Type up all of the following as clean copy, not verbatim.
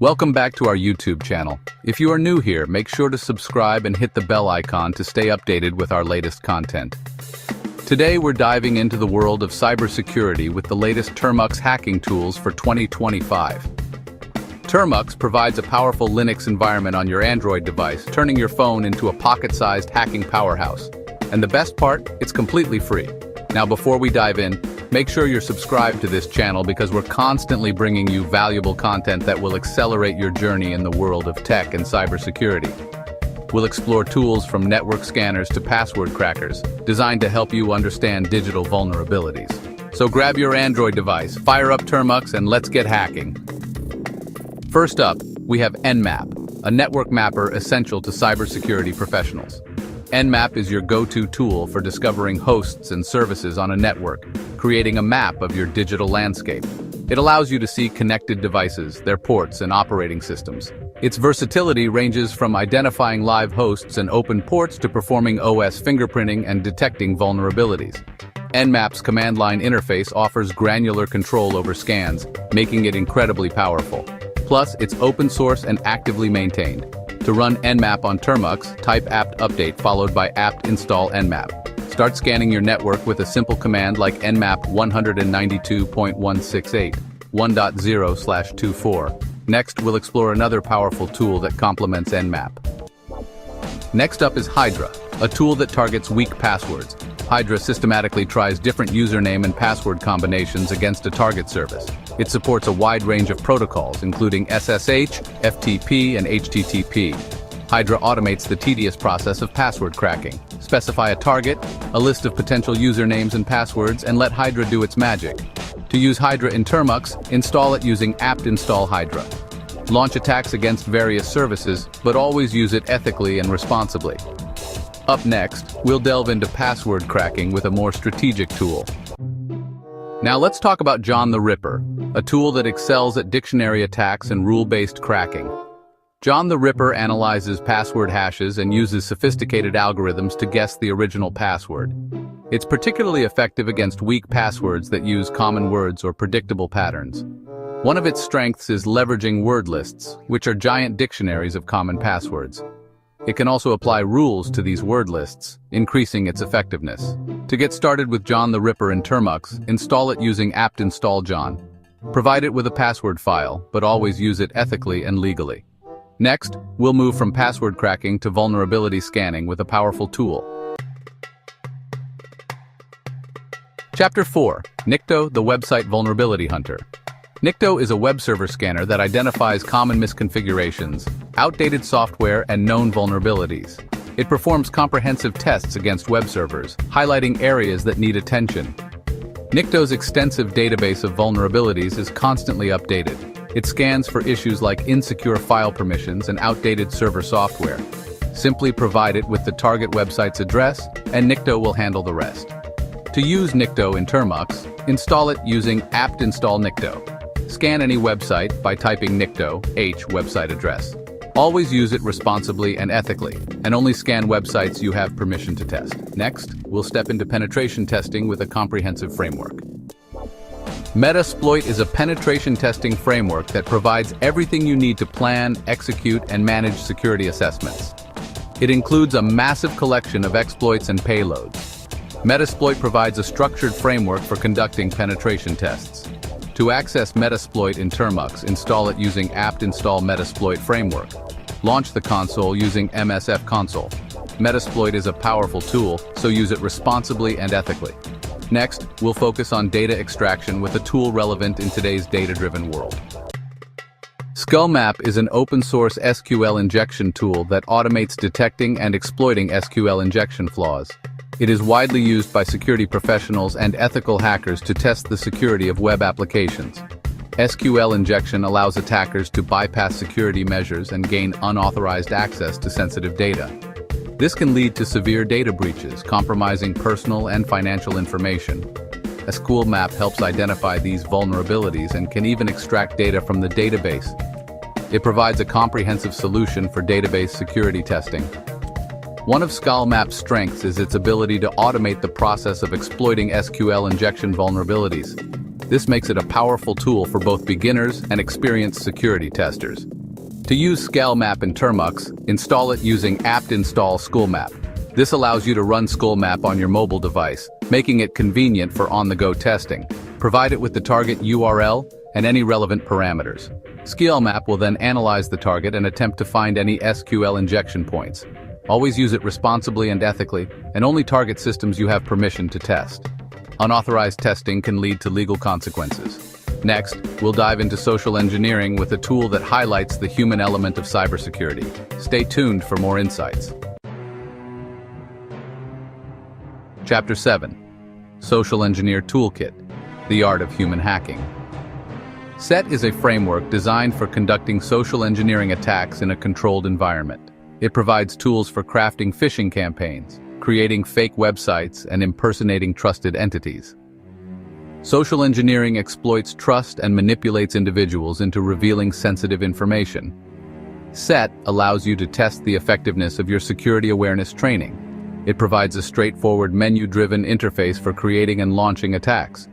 Welcome back to our YouTube channel. If you are new here, make sure to subscribe and hit the bell icon to stay updated with our latest content. Today we're diving into the world of cybersecurity with the latest Termux hacking tools for 2025. Termux provides a powerful Linux environment on your Android device, turning your phone into a pocket-sized hacking powerhouse. And the best part, it's completely free. Now before we dive in, make sure you're subscribed to this channel because we're constantly bringing you valuable content that will accelerate your journey in the world of tech and cybersecurity. We'll explore tools from network scanners to password crackers, designed to help you understand digital vulnerabilities. So grab your Android device, fire up Termux, and let's get hacking. First up, we have Nmap, a network mapper essential to cybersecurity professionals. Nmap is your go-to tool for discovering hosts and services on a network, creating a map of your digital landscape. It allows you to see connected devices, their ports, and operating systems. Its versatility ranges from identifying live hosts and open ports to performing OS fingerprinting and detecting vulnerabilities. Nmap's command line interface offers granular control over scans, making it incredibly powerful. Plus, it's open source and actively maintained. To run Nmap on Termux, type apt update followed by apt install Nmap. Start scanning your network with a simple command like nmap 192.168 1.0/24. Next, we'll explore another powerful tool that complements Nmap. Next up is Hydra, a tool that targets weak passwords. Hydra systematically tries different username and password combinations against a target service. It supports a wide range of protocols, including SSH, FTP, and HTTP. Hydra automates the tedious process of password cracking. Specify a target, a list of potential usernames and passwords, and let Hydra do its magic. To use Hydra in Termux, install it using apt install Hydra. Launch attacks against various services, but always use it ethically and responsibly. Up next, we'll delve into password cracking with a more strategic tool. Now let's talk about John the Ripper, a tool that excels at dictionary attacks and rule-based cracking. John the Ripper analyzes password hashes and uses sophisticated algorithms to guess the original password. It's particularly effective against weak passwords that use common words or predictable patterns. One of its strengths is leveraging word lists, which are giant dictionaries of common passwords. It can also apply rules to these word lists, increasing its effectiveness. To get started with John the Ripper in Termux, install it using apt install John. Provide it with a password file, but always use it ethically and legally. Next, we'll move from password cracking to vulnerability scanning with a powerful tool. Chapter 4. Nikto, the Website Vulnerability Hunter. Nikto is a web server scanner that identifies common misconfigurations, outdated software, and known vulnerabilities. It performs comprehensive tests against web servers, highlighting areas that need attention. Nikto's extensive database of vulnerabilities is constantly updated. It scans for issues like insecure file permissions and outdated server software. Simply provide it with the target website's address, and Nikto will handle the rest. To use Nikto in Termux, install it using apt install Nikto. Scan any website by typing Nikto, H website address. Always use it responsibly and ethically, and only scan websites you have permission to test. Next, we'll step into penetration testing with a comprehensive framework. Metasploit is a penetration testing framework that provides everything you need to plan, execute, and manage security assessments. It includes a massive collection of exploits and payloads. Metasploit provides a structured framework for conducting penetration tests. To access Metasploit in Termux, install it using apt install Metasploit framework. Launch the console using MSF console. Metasploit is a powerful tool, so use it responsibly and ethically. Next, we'll focus on data extraction with a tool relevant in today's data-driven world. Nmap is an open-source SQL injection tool that automates detecting and exploiting SQL injection flaws. It is widely used by security professionals and ethical hackers to test the security of web applications. SQL injection allows attackers to bypass security measures and gain unauthorized access to sensitive data. This can lead to severe data breaches, compromising personal and financial information. Nmap helps identify these vulnerabilities and can even extract data from the database. It provides a comprehensive solution for database security testing. One of Nmap's strengths is its ability to automate the process of exploiting SQL injection vulnerabilities. This makes it a powerful tool for both beginners and experienced security testers. To use Nmap in Termux, install it using apt-install Nmap. This allows you to run Nmap on your mobile device, making it convenient for on-the-go testing. Provide it with the target URL and any relevant parameters. Nmap will then analyze the target and attempt to find any SQL injection points. Always use it responsibly and ethically, and only target systems you have permission to test. Unauthorized testing can lead to legal consequences. Next, we'll dive into social engineering with a tool that highlights the human element of cybersecurity. Stay tuned for more insights. Chapter 7. Social Engineer Toolkit: The Art of Human Hacking. SET is a framework designed for conducting social engineering attacks in a controlled environment. It provides tools for crafting phishing campaigns, creating fake websites, and impersonating trusted entities. Social engineering exploits trust and manipulates individuals into revealing sensitive information. SET allows you to test the effectiveness of your security awareness training. It provides a straightforward menu-driven interface for creating and launching attacks.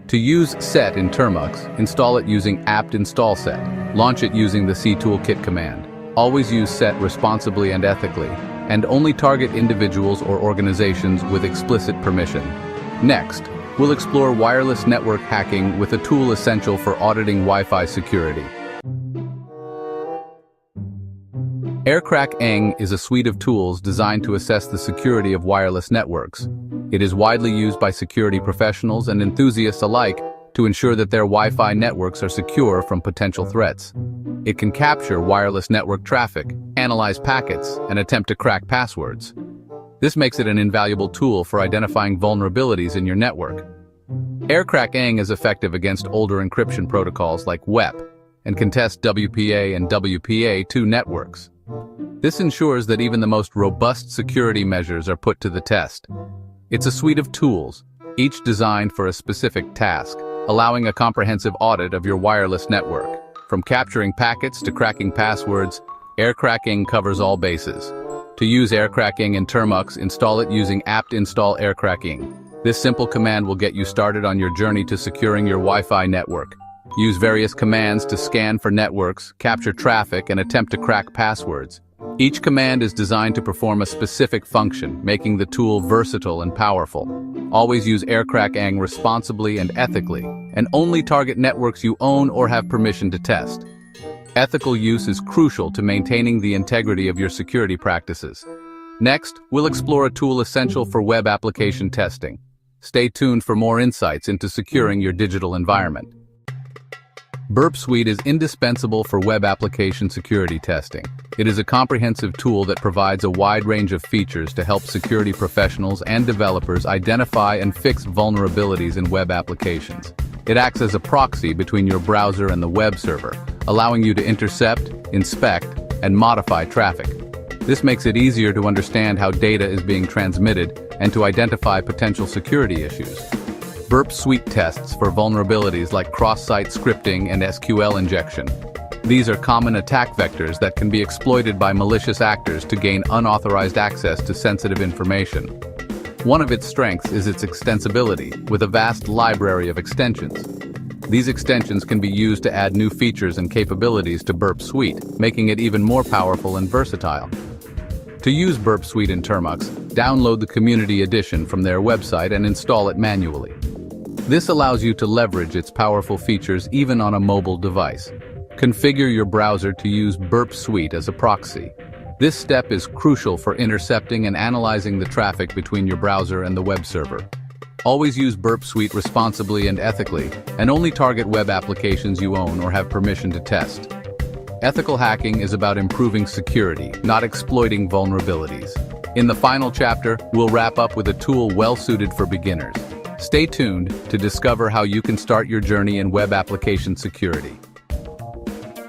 To use SET in Termux, install it using apt-install SET. Launch it using the ctoolkit command. Always use SET responsibly and ethically, and only target individuals or organizations with explicit permission. Next, we'll explore wireless network hacking with a tool essential for auditing Wi-Fi security. Aircrack-Eng is a suite of tools designed to assess the security of wireless networks. It is widely used by security professionals and enthusiasts alike to ensure that their Wi-Fi networks are secure from potential threats. It can capture wireless network traffic, analyze packets, and attempt to crack passwords. This makes it an invaluable tool for identifying vulnerabilities in your network. Aircrack-Eng is effective against older encryption protocols like WEP and can test WPA and WPA2 networks. This ensures that even the most robust security measures are put to the test. It's a suite of tools, each designed for a specific task, allowing a comprehensive audit of your wireless network. From capturing packets to cracking passwords, Aircrack-Eng covers all bases. To use Aircrack-Eng in Termux, install it using apt-install Aircrack-Eng. This simple command will get you started on your journey to securing your Wi-Fi network. Use various commands to scan for networks, capture traffic, and attempt to crack passwords. Each command is designed to perform a specific function, making the tool versatile and powerful. Always use Aircrack-Eng responsibly and ethically, and only target networks you own or have permission to test. Ethical use is crucial to maintaining the integrity of your security practices. Next, we'll explore a tool essential for web application testing. Stay tuned for more insights into securing your digital environment. Burp Suite is indispensable for web application security testing. It is a comprehensive tool that provides a wide range of features to help security professionals and developers identify and fix vulnerabilities in web applications. It acts as a proxy between your browser and the web server, allowing you to intercept, inspect, and modify traffic. This makes it easier to understand how data is being transmitted and to identify potential security issues. Burp Suite tests for vulnerabilities like cross-site scripting and SQL injection. These are common attack vectors that can be exploited by malicious actors to gain unauthorized access to sensitive information. One of its strengths is its extensibility, with a vast library of extensions. These extensions can be used to add new features and capabilities to Burp Suite, making it even more powerful and versatile. To use Burp Suite in Termux, download the Community Edition from their website and install it manually. This allows you to leverage its powerful features even on a mobile device. Configure your browser to use Burp Suite as a proxy. This step is crucial for intercepting and analyzing the traffic between your browser and the web server. Always use Burp Suite responsibly and ethically, and only target web applications you own or have permission to test. Ethical hacking is about improving security, not exploiting vulnerabilities. In the final chapter, we'll wrap up with a tool well-suited for beginners. Stay tuned to discover how you can start your journey in web application security.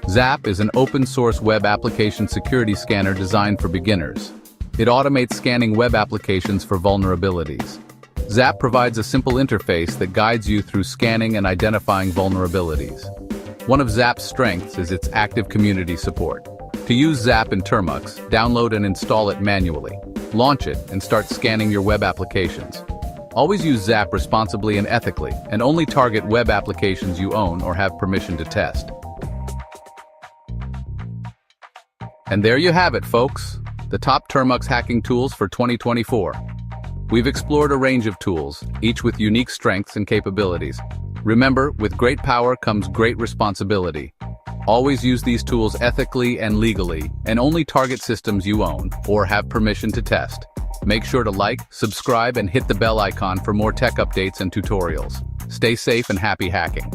Zap is an open-source web application security scanner designed for beginners. It automates scanning web applications for vulnerabilities. Zap provides a simple interface that guides you through scanning and identifying vulnerabilities. One of Zap's strengths is its active community support. To use Zap in Termux, download and install it manually. Launch it and start scanning your web applications. Always use Zap responsibly and ethically, and only target web applications you own or have permission to test. And there you have it, folks. The top Termux hacking tools for 2024. We've explored a range of tools, each with unique strengths and capabilities. Remember, with great power comes great responsibility. Always use these tools ethically and legally, and only target systems you own or have permission to test. Make sure to like, subscribe, and hit the bell icon for more tech updates and tutorials. Stay safe and happy hacking.